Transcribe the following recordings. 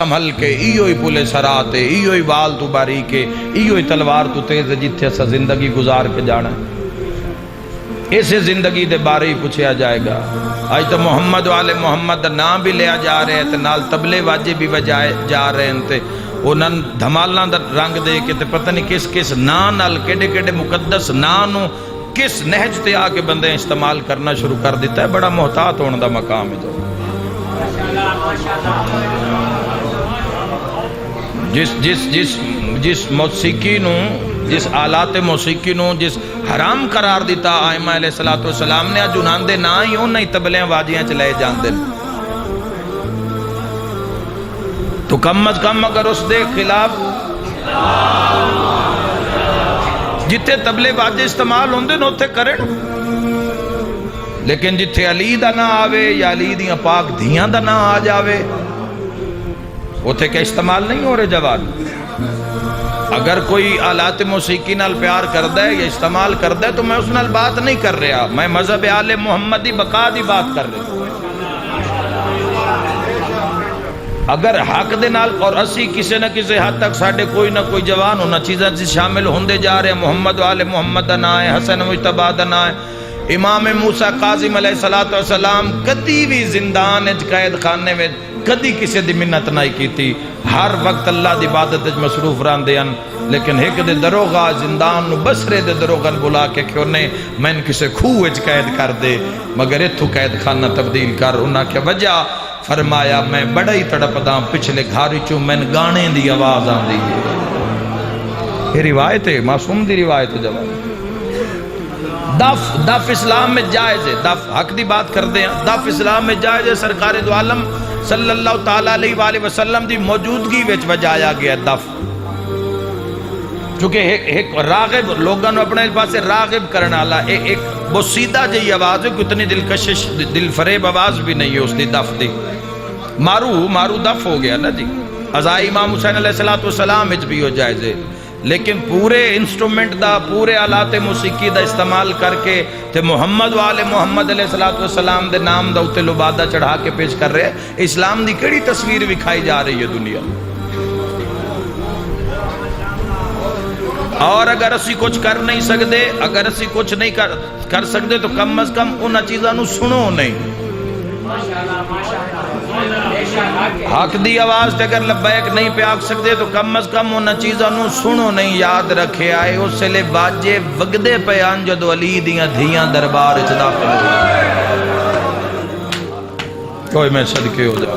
سنبھل کے ایو ہی پلے سراتے ایو ہی وال تو باریکے ایو ہی تلوار تو تیز جتھے اسا زندگی گزار کے جانا اسے زندگی دے بارے ہی پوچھیا جائے گا۔ آج تو محمد والے محمد نام بھی لیا جا رہے ہیں نال تبلے واجے بھی بجائے جا رہے ہیں انہاں دھمالاں دا رنگ دے کے پتہ نہیں کس کس نا نال کیڑے کیڑے مقدس نا نو کس نہج تے آ کے بندے استعمال کرنا شروع کر دیتا ہے۔ بڑا محتاط ہونے دا مقام ہے جو جس موسیقی نو جس آلات موسیقی نو جس حرام قرار دیتا آئمہ علیہ السلام نے جنان دے نا ہی ہوں نہیں تبلیاں واجیاں چلائے جان دے تو کم از کم اگر اس دے خلاف جتے تبلے واجے استعمال ہوں دے نوتے کریں لیکن جتے علی دا نا آوے یا علی دیاں پاک دھیاں دا نا آ جاوے اوتھے کہ استعمال نہیں ہو رہے جوان۔ اگر کوئی آلات موسیقی نال پیار کردہ ہے یا استعمال کردہ ہے تو میں اس نال بات نہیں کر رہا، میں مذہب آل محمدی بقا دی بات کر رہا۔ اگر حق دے نال اور اسی کسی نہ کسی حد تک ساڑھے کوئی نہ کوئی جوان ہونا چیزیں سے شامل ہوندے جا رہے ہیں، محمد والے محمد دا نا ہے، حسن مجتبہ دا نا ہے، امام موسیٰ قاظم علیہ السلام کدی بھی زندان قید خانے میں کدی کسی دی منت نہیں کی تھی، ہر وقت اللہ دی عبادت مصروف رہندے ہیں، لیکن ایک دے دروغہ زندان نو بسرے دے دروغہ بلا کے کیوں نے میں کسی کھوہ قید کر دے مگر اتھو قید خانہ تبدیل کر انہاں کے وجہ فرمایا میں بڑا ہی تڑپداں پچھلے گھاری چوں میں گانے دی آواز آن دی۔ یہ روایت ہے، معصوم دی روایت ہے جواب۔ دف اسلام میں جائز ہے، دف حق دی بات کر دیں، دف اسلام میں جائز ہے، سرکار دو عالم صلی اللہ تعالیٰ علیہ وآلہ وسلم دی موجودگی وچ بجایا گیا دف، چونکہ ایک راغب لوگاں نو اپنے پاسے راغب کرنا اللہ ایک بسیدہ جئی آواز ہے، کتنی دلکشش دل فریب آواز بھی نہیں ہے اس دی دف دی، مارو دف ہو گیا نا جی۔ ازائی امام حسین علیہ السلام وچ بھی ہو جائز ہے، لیکن پورے انسٹرومنٹ دا پورے آلات موسیقی دا استعمال کر کے تے محمد والے محمد علیہ السلام دے نام دا اتے لبادہ چڑھا کے پیش کر رہے ہیں، اسلام دی کڑی تصویر دکھائی جا رہی ہے دنیا۔ اور اگر اسی کچھ کر نہیں سکتے، اگر اسی کچھ نہیں کر سکتے تو کم از کم انہاں چیزاں نو سنو نہیں۔ حق دی آواز تے اگر لبیک نہیں پہ آگ سکتے تو کم از کم انہاں چیزاں نو سنو نہیں۔ یاد رکھے آئے اس لئے باجے وگدے پہ آنجدو علی دیاں دھیاں دربار اچدا کوئی میں صدقے ہو جا۔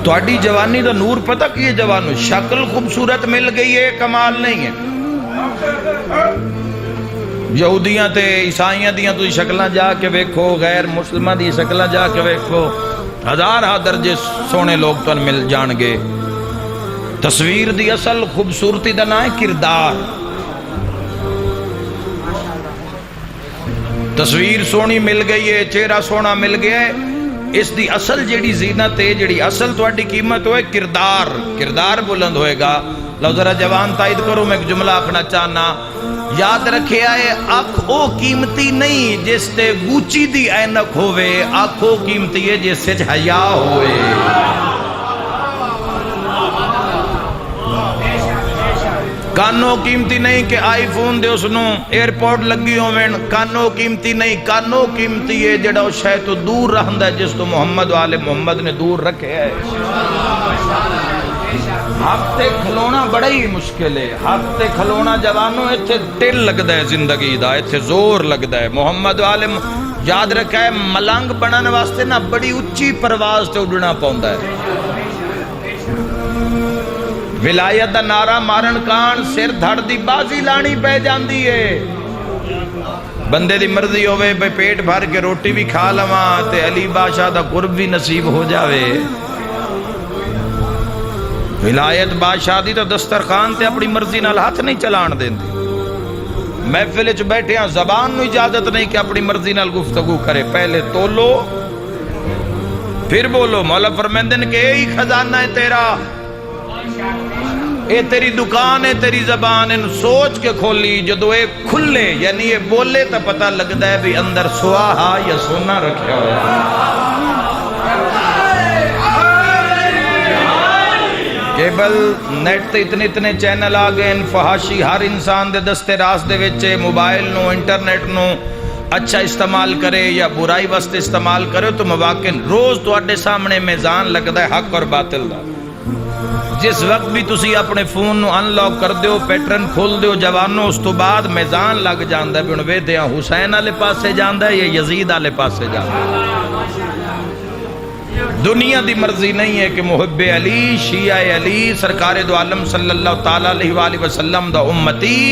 تو اڈی جوانی دا نور پتہ کیے جوانو شکل خوبصورت مل گئی ہے، کمال نہیں ہے۔ یہودیاں تے عیسائیاں دیاں تو شکلاں جا کے ویکھو، غیر مسلمہ دی شکلاں جا کے ویکھو، ہزار درجے سونے لوگ تو مل جان گے۔ تصویر دی اصل خوبصورتی دا نام ہے کردار۔ تصویر سونی مل گئی ہے، چہرہ سونا مل گیا ہے، اس دی اصل جیڑی زینت ہے، جیڑی اصل تو اڈی قیمت ہوئے کردار، کردار بلند ہوئے گا۔ لو ذرا جوان تائید کرو، میں ایک جملہ آکھنا چاہنا، یاد رکھے آئے آنکھ او قیمتی نہیں جس تے گوچی دی اینک ہوئے، آنکھ او قیمتی ہے جس سے حیا ہوئے۔ کانوں قیمتی نہیں کہ آئی فون دے اس نو ایئرپورٹ لگی ہوئے، کانوں قیمتی نہیں، کانوں قیمتی ہے جڑا اس شے تو دور رہندا ہے جس تو محمد والے محمد نے دور رکھے ہے۔ حق تے کھلونا بڑا ہی مشکل ہے، حق تے کھلونا جوانوں ایتھے دل لگدا ہے زندگی دا، ایتھے زور لگدا ہے۔ محمد والے یاد رکھا ہے ملنگ بنانے واسطے نا بڑی اچھی پرواز تے اڑنا پوندا ہے۔ ولایت دا نعرہ مارن کان سر دھڑ دی بازی لانی پہ جاندی ہے۔ بندے دی مرضی ہوئے بے پیٹ بھر کے روٹی بھی کھا لواں تے علی بادشاہ دا قرب بھی نصیب ہو جاوے۔ ولایت بادشاہ دی تو دسترخوان تے اپنی مرضی نال ہاتھ نہیں چلان دیندی۔ محفل وچ بیٹھے ہیں، زبان نو اجازت نہیں کہ اپنی مرضی نال گفتگو کرے، پہلے تولو پھر بولو۔ مولا فرمیندے نے کہ اے ہی خزانہ ہے تیرا، اے تیری دکان ہے، تیری زبان ہے، سوچ کے کھولی، جدو اے کھلے یعنی یہ بولے تو پتہ لگتا ہے بھی اندر سواہا یا سونا رکھا ہوا ہے۔ کیبل نیٹ تے اتنے چینل آ گئے، فحاشی ہر انسان دے دستے راست دے وچے، موبائل نو انٹرنیٹ نو اچھا استعمال کرے یا برائی واسطے استعمال کرے تو مواقع روز تواڈے سامنے میزان لگدا ہے حق اور باطل دا۔ جس وقت بھی تسی اپنے فون نو ان لاک کر دیو، پیٹرن کھول دیو جوانوں، اس تو بعد میزان لگ جاندا ہے، بن ویدیاں حسین والے پاسے جاندا ہے یا یزید والے پاسے جاندا ہے۔ دنیا دی مرضی نہیں ہے کہ محب علی، شیعہ علی، سرکار دو عالم صلی اللہ تعالیٰ علیہ وآلہ وسلم دا امتی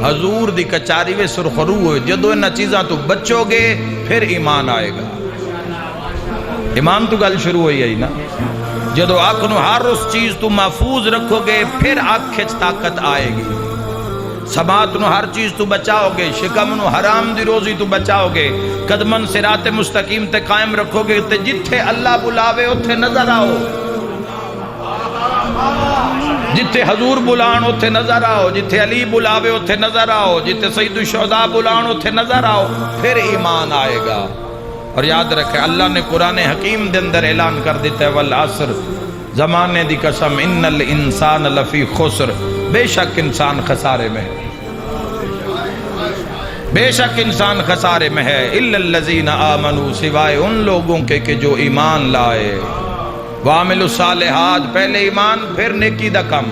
حضور دی کچاری وے سرخرو ہوئے۔ جدو انہاں چیزاں تو بچو گے پھر ایمان آئے گا۔ ایمان تو گل شروع ہوئی ہے نا، جدو آنکھ نو ہر اس چیز تو محفوظ رکھو گے پھر آنکھ کھچ طاقت آئے گی۔ سماعت نو ہر چیز تو بچاؤ گے، شکم نو حرام دی روزی تو بچاؤ گے، قدمن صراط مستقیم تے قائم رکھو گے تے جتھے اللہ بلاوے اتھے نظر آؤ، جتھے حضور بلان اتھے نظر آؤ، جتھے علی بلاوے اتھے نظر آؤ، جتھے سید الشہداء بلان اتھے نظر آؤ، پھر ایمان آئے گا۔ اور یاد رکھے اللہ نے قرآن حکیم دے اندر اعلان کر دیتا ہے والعصر، زمانے دی قسم، ان الانسان لفی خسر، بے شک انسان خسارے میں ہے، بے شک انسان خسارے میں ہے، الا الذین آمنوا، سوائے ان لوگوں کے کہ جو ایمان لائے، وعملوا الصالحات، پہلے ایمان پھر نیکی دا کم۔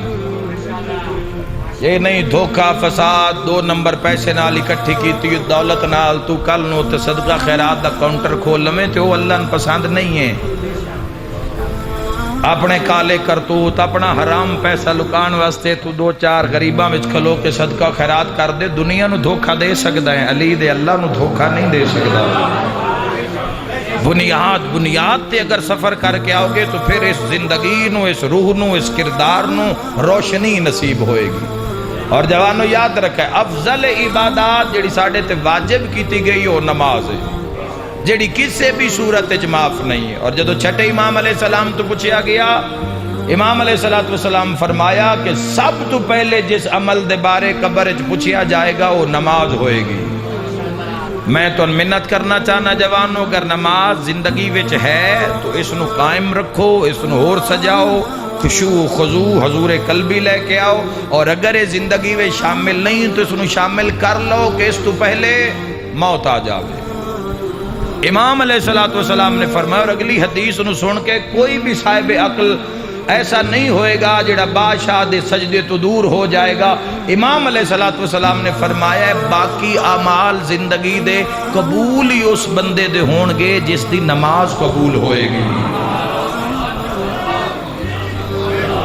یہ نہیں دھوکہ فساد، 2 نمبر پیسے نال اکٹھی کیتی دولت نال تو کل نو تے صدقہ خیرات دا کاؤنٹر کھول لویں تے وہ اللہ نے پسند نہیں ہے۔ اپنے کالے کرتوت، اپنا حرام پیسہ لکان واسطے تو 2-4 غریباں وچ کھلو کے صدقہ خیرات کر دے، دنیا نو دھوکہ دے سکدا ہے، علی دے اللہ نو دھوکہ نہیں دے سکدا۔ بنیاد تے اگر سفر کر کے آؤ گے تو پھر اس زندگی نو، اس روح نو، اس کردار نو روشنی نصیب ہوئے گی۔ اور جوانو یاد رکھے افضل عبادات جڑی ساڑھے تے واجب کیتی گئی وہ نماز ہے، جڑی کسے بھی صورت اچ معاف نہیں ہے۔ اور جدو چھٹے امام علیہ السلام تو پوچھیا گیا، امام علیہ السلام فرمایا کہ سب تو پہلے جس عمل دے بارے قبر اچ پوچھیا جائے گا وہ نماز ہوئے گی۔ میں تو منت کرنا چاہنا جوانوں، اگر نماز زندگی وچ ہے تو اس نو قائم رکھو، اس نو اور سجاؤ، خشوع خضوع حضور قلبی لے کے آؤ، اور اگر یہ زندگی میں شامل نہیں تو اس نو شامل کر لو کہ اس تو پہلے موت آ جاوے۔ امام علیہ السلام نے فرمایا، اور اگلی حدیث نو سن کے کوئی بھی صاحب عقل ایسا نہیں ہوئے گا جڑا بادشاہ دے سجدے تو دور ہو جائے گا۔ امام علیہ السلام نے فرمایا ہے باقی اعمال زندگی دے قبول ہی اس بندے دے ہون گے جس دی نماز قبول ہوئے گی۔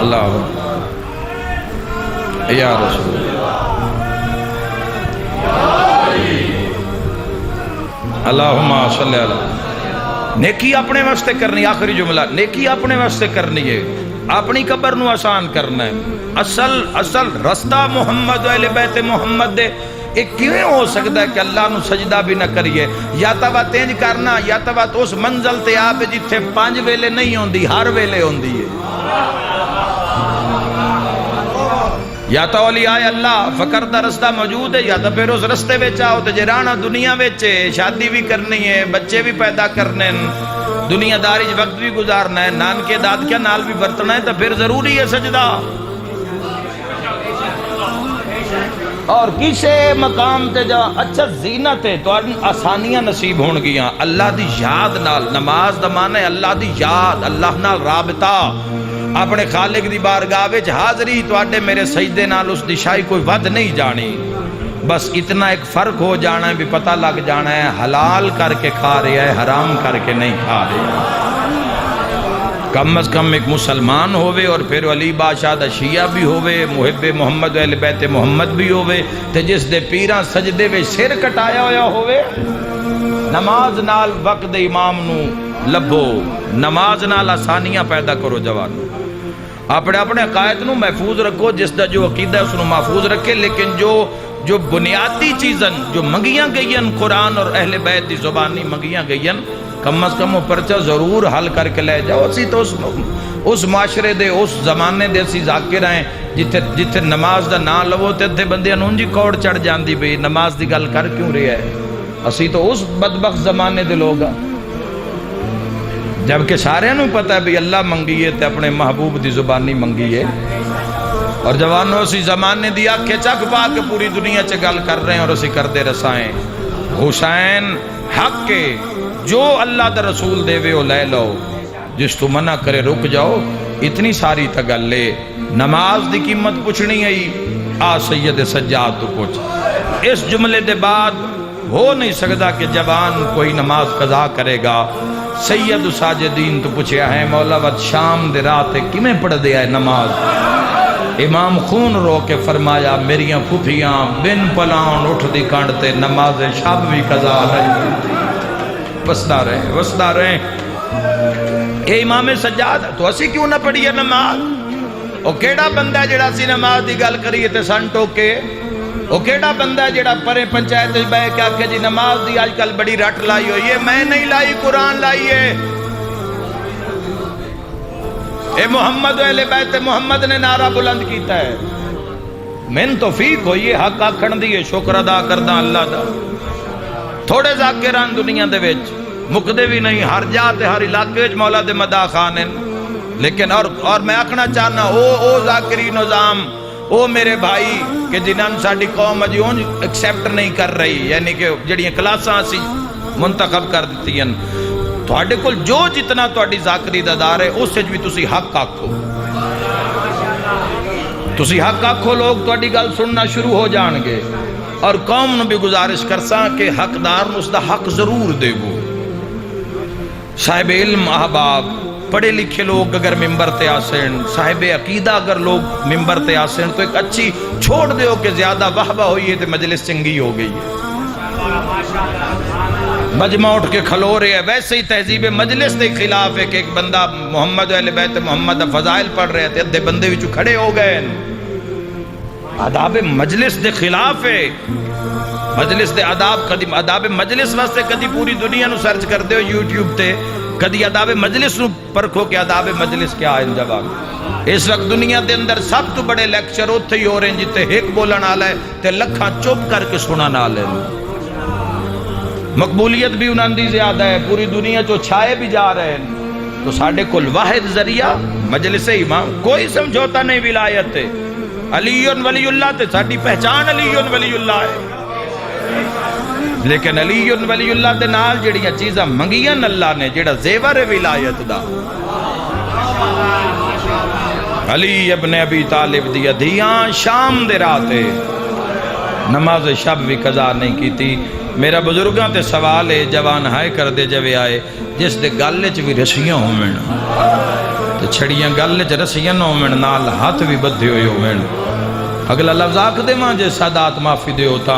اللہ یا رسول اللہم صلی اللہ۔ نیکی اپنے واسطے کرنی، آخری جملہ، نیکی اپنے واسطے کرنی ہے، اپنی قبر نو آسان کرنا ہے۔ اصل رستہ محمد و اہل بیت محمد دے، ایک کیوں ہو سکتا ہے کہ اللہ نو سجدہ بھی نہ کریے؟ یا تو بات انج کرنا، یا تو بات اس منزل تے آپ جتھے 5 ویلے نہیں ہوندی، ہر ویلے ہوندی ہے۔ یا تو اولیاء اللہ فقر دا رستہ موجود ہے، یا تو پھر اس رستے وچ آؤ تے جے رانا دنیا وچ شادی بھی کرنی ہے، بچے بھی پیدا کرنے، دنیا داری وقت بھی گزارنا ہے، نانکے دادکیاں نال بھی برتنا ہے، تو پھر ضروری ہے سجدہ۔ اور کسے مقام تے جا اچھا زینت ہے تو آسانیاں نصیب ہون گیاں اللہ دی یاد نال۔ نماز دا معنی ہے اللہ دی یاد، اللہ نال رابطہ، اپنے خالق دی بارگاہ وچ حاضری، تواڈے میرے سجدے نال اس دی شائی کوئی ود نہیں جانی، بس اتنا ایک فرق ہو جانا ہے بھی پتہ لگ جانا ہے حلال کر کے کھا رہے ہے، حرام کر کے نہیں کھا رہے۔ کم از کم ایک مسلمان ہوئے اور پھر علی بادشاہ دا شیعہ بھی ہوئے، محب محمد اہل بیت محمد بھی ہوئے، تے جس دے پیران سجدے وچ سر کٹایا ہویا ہوئے۔ نماز نال وقت امام نو لبھو، نماز نال آسانیاں پیدا کرو جوانو، اپنے اپنے عقائد نو محفوظ رکھو، جس دا جو عقیدہ ہے اس نو محفوظ رکھے، لیکن جو بنیادی چیزن جو منگیاں گئین قرآن اور اہل بیت دی زبانی منگیاں گئین، کم از کم وہ پرچہ ضرور حل کر کے لے جاؤ۔ اسی تو اس معاشرے دے اس زمانے دے اسی ذاکر ہیں جتھے نماز دا نام لو تے اتھے بندے انجی کوڑ چڑھ جاندی بھئی نماز دی گل کر کیوں رہے ہے۔ اسی تو اس بدبخت زمانے دے لوگ ہیں جبکہ سارے نو پتہ ہے بھی اللہ منگیے تے اپنے محبوب دی زبانی منگیے. اور جوانوں اسی زمانے دی آنکھیں چک پا کے پوری دنیا چ گل کر رہے ہیں اور اسی کر دے رسائیں. حسین حق کے جو اللہ دا رسول دے وے او لے لو، جس تو منع کرے رک جاؤ. اتنی ساری تا گل لے. نماز دی قیمت پوچھنی ہے آ سید سجاد تو پوچھ. اس جملے دے بعد ہو نہیں سکتا کہ جوان کوئی نماز قضا کرے گا. سید ساجدین تو پوچھیا ہے مولا ود شام دے رات کیویں پڑھ دیا ہے نماز. امام خون رو کے فرمایا میریاں پھپھیاں بن پلان اٹھ دی کانڈتے نماز شب بھی قضا نہیں. وسدا رہے اے امام سجاد تو اسی کیوں نہ پڑھیے نماز. او کیڑا بندہ ہے جڑا سی نماز دی گل کریے تے سن ٹوکے. او کیڑا بندہ ہے جڑا پرے پنچایت بہ کے آکھے جی نماز دی آج کل بڑی رٹ لائی ہوئی ہے. میں نہیں لائی، قرآن لائی ہے. اے محمد و اہل بیت محمد نے نعرہ بلند کیتا ہے. من توفیق ہوئی ہے حق آکھن دی، شکر ادا کردا اللہ دا. تھوڑے ذاکران دنیا دے وچ مقدے بھی نہیں، ہر جا تے ہر علاقے وچ مولا دے مداح خان ہیں. لیکن اور میں آکھنا چاہنا او ذاکری نظام او میرے بھائی کہ جنہاں ساڈی قوم اجی اونج ایکسیپٹ نہیں کر رہی، یعنی کہ جڑیاں کلاساں اسی منتخب کر دتی ہیں. تواڈے کول جو جتنا تواڈی ذاکری دا دار ہے اس وچ بھی تسی حق آکھو. تسی حق آکھو لوگ تواڈی گل سننا شروع ہو جان گے. اور قوم نو بھی گزارش کرساں کہ حقدار نو اس دا حق ضرور دیو. صاحب علم احباب پڑھے لکھے لوگ اگر ممبر تے آسین، صاحب عقیدہ اگر لوگ ممبر تے آسین تو ایک اچھی چھوڑ دیو کہ زیادہ وحبہ ہوئی ہے تو مجلس چنگی ہو گئی ہے. مجمع اٹھ کے کھلو رہے ہیں. ویسے ہی تہذیب مجلس دے خلاف ہے کہ ایک بندہ محمد و اہل بیت محمد فضائل پڑھ رہے تھے، ادھے بندے وچوں کھڑے ہو گئے. آداب مجلس دے خلاف ہے. مجلس دے آداب مجلس واسطے کدی پوری دنیا نو سرچ کر دیو یوٹیوب تے، کدی آداب مجلس نو پرکھو کہ آداب مجلس کیا ہے. جواب اس وقت دنیا دے اندر سب تو بڑے لیکچر اوتھے ہی ہو رہے ہیں جتے ایک بولن والا ہے تے لکھاں چپ کر کے سنن والے. مقبولیت بھی انہاں دی زیادہ ہے، پوری دنیا چو چھائے بھی جا رہے ہیں. تو ساڈے کول واحد ذریعہ مجلس امام، کوئی سمجھوتا نہیں ولایت ہے. علی ولی اللہ تے ساڈی پہچان علی ولی اللہ ہے. لیکن علی ولی اللہ دے نال جڑیاں چیزاں منگیاں اللہ نے، جڑا زیور ولایت دا، علی ابن ابی طالب دی دھیاں شام دے راتے نماز شب بھی قضا نہیں کیتی. میرا بزرگاں تے سوال ہے جوان ہائے کر دے جوے آئے جس دے گل وچ بھی رسیاں ہوویں تے چھڑیاں گل وچ رسیاں نہ ہوویں، نال ہاتھ بھی بدھے ہوئے ہوویں. اگلا لفظ آکھ دے ماں جے سادات معافی دے ہوتا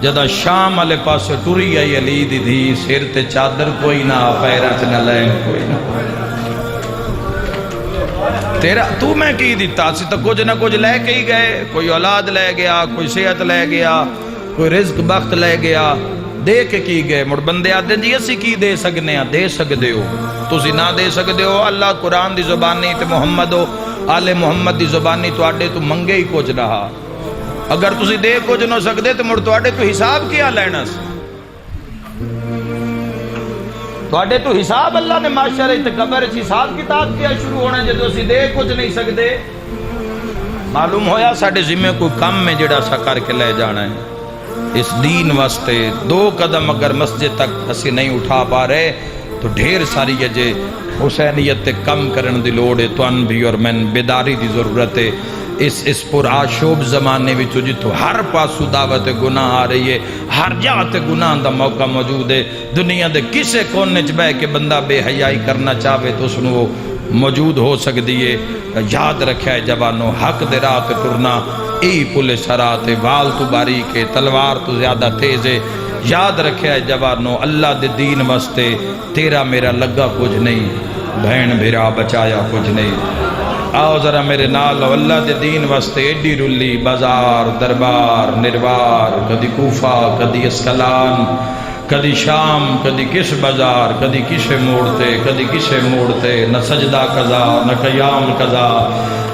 جدا شام والے پاسے ٹری آئی علی دی دھی، سر تے چادر کوئی نہ، پیراں چ نہ لین کوئی نہ. تیرا تو میں کی دیتا سی تو کچھ نہ کچھ لے کے ہی گئے. کوئی اولاد لے گیا، کوئی صحت لے گیا، کوئی رزق بخت لے گیا، دے کے کی گئے. مڑ بندے آتے جی اسی کی دے سکنے ہیں، دے سکتے ہو تسی نہ دے سکتے ہو. اللہ قرآن دی زبانی تے محمد و آل محمد دی زبانی تو آڈے تو منگے ہی کچھ رہا. اگر تسی دے کچھ نہ سکتے تو مڑ تو آڈے تو حساب کیا لینا سی. تو آڈے تو حساب اللہ نے معاشرے تے قبر حساب کتاب کیا شروع ہونا جے تو اسی دے کچھ نہیں سکتے. معلوم ہویا ساڑے ذمہ کوئی کم میں جڑا سا کر کے لے جانا ہے. اس دین واسطے 2 قدم اگر مسجد تک اسی نہیں اٹھا پا رہے تو ڈھیر ساری جے حسینیت تے کم کرن دی لوڑ ہے. تو ان بھی اور من بیداری دی ضرورت ہے. اس پر آشوب زمانے وچ جتوں ہر پاسو دعوت گناہ آ رہی ہے، ہر جگہ تے گناہ دا موقع موجود ہے. دنیا دے کسے کونے چ بیٹھ کے بندہ بے حیائی کرنا چاہے تو اس نو موجود ہو سکتی ہے. یاد رکھیا ہے جوانوں، حق دے راہ تے ٹرنا ای پل سرات، وال تو باریک ہے، تلوار تو زیادہ تیز ہے. یاد رکھیا ہے جوانوں، اللہ دے دین واسطے تیرا میرا لگا کچھ نہیں، بہن بھرا بچایا کچھ نہیں. آؤ ذرا میرے نال، اللہ دے دین واسطے ایڈی رلی بازار دربار نروار، کدی کوفہ کدی اسکلان، کدی شام کدی کس بازار کدی کسے موڑتے کدی کسے موڑتے نہ سجدہ قضا نہ قیام قضا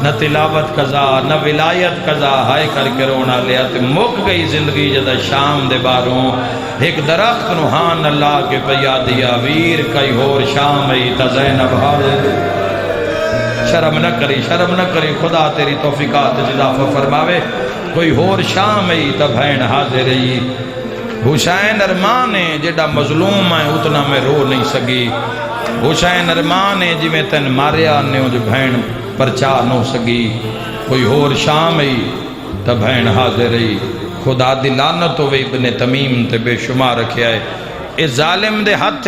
نہ تلاوت قضا نہ ولایت قضا ہائے کر کے رونا لیا تے مک گئی زندگی جدہ شام دے باروں ایک درخت نوحان اللہ کے پیا دیا ویر کئی ہور شام ای تا زینب حاضر شرم نہ کری خدا تیری توفیقات اضافہ فرماوے کوئی ہور شام ای تا بھین حاضر ای حسین ارمان ہے جڑا مظلوم ہے اتنا میں رو نہیں سگی حسین ارمان ہے جی میں تین ماریا نے جو بہن پرچا نو سگی کوئی ہور شام ہی تا بہن حاضر ہی خدا دی لعنت ہوئے ابن تمیم تے بے شمار رکھیا ہے اس ظالم دے ہاتھ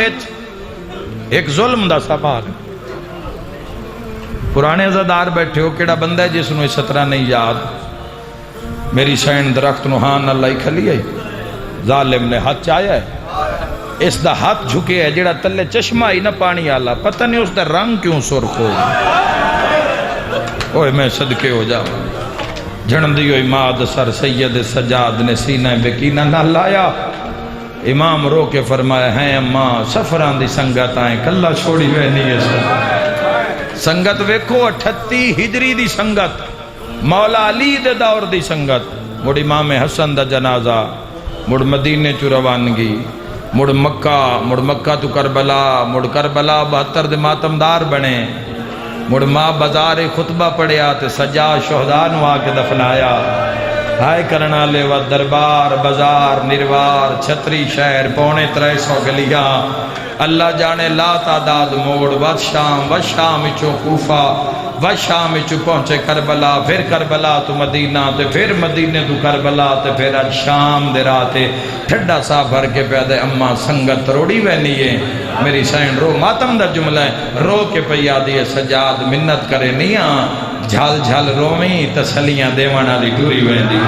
ایک ظلم دا سوال پرانے عزادار بیٹھے ہو کیڑا بندہ ہے جس نو اس طرح نہیں یاد میری سین درخت نوحان اللہ ہی کھلی ہے ظالم نے ہاتھ چایا ہے اس دا ہاتھ جھکے ہے جڑا تلے چشمہ ہی نہ پانی آلا پتہ نہیں اس دا رنگ کیوں سرخ ہو اوہ میں صدقے ہو جا جھن دیو اماد سر سید سجاد نے سینہ بکینہ نہ لایا امام رو کے فرمایا ہے اماں سفران دی سنگت آئیں کلہ چھوڑی ہوئے نہیں ہے سنگت ویکھو 38 ہجری دی سنگت مولا علی دے دور دی سنگت مڑ امام حسن دا جنازہ مڑ مدینے چو روانگی مڑ مکہ تو کربلا مڑ کربلا 72 دے ماتمدار بنے مڑ ماں بازار خطبہ پڑھیا تے سجا شہداء نو آ کے دفنایا ہائے کرنا لے و دربار بازار نروار چھتری شہر 350 گلیاں اللہ جانے لا تعداد موڑ ود شام چو کوفہ ود شام چو پہنچے کربلا پھر کربلا تو مدینہ تے پھر مدینے تو کربلا تے پھر آج شام دے راتے ٹھڈا سا بھر کے پیادے اماں سنگت روڑی وینی ہے میری سین رو ماتم دا جملہ ہے رو کے پیادی ہے سجاد منت کرے نیاں جھال جھال رومی تسلیاں دیوانا دی ٹوری ویندی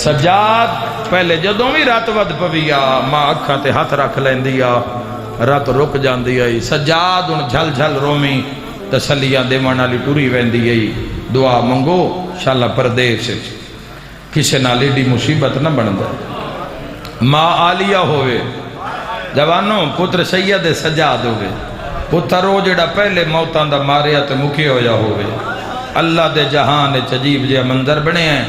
سجاد پہلے جدوں بھی رات ود پویا ماں اکھا تے ہاتھ رکھ لیندیا رات رک جاندی آئی سجاد ان جھل جھل رومی تسلیاں دیوانا لی ٹوری ویندی آئی دعا منگو شاللہ پردیس کسے نالیڈی مصیبت نہ بن دے ماں آلیہ ہوئے جوانوں پتر سید سجاد ہوئے پتر رو جڑا پہلے موتاں دا ماریا تے مکھی ہویا ہوئے اللہ دے جہان چجیب جے منظر بنے ہیں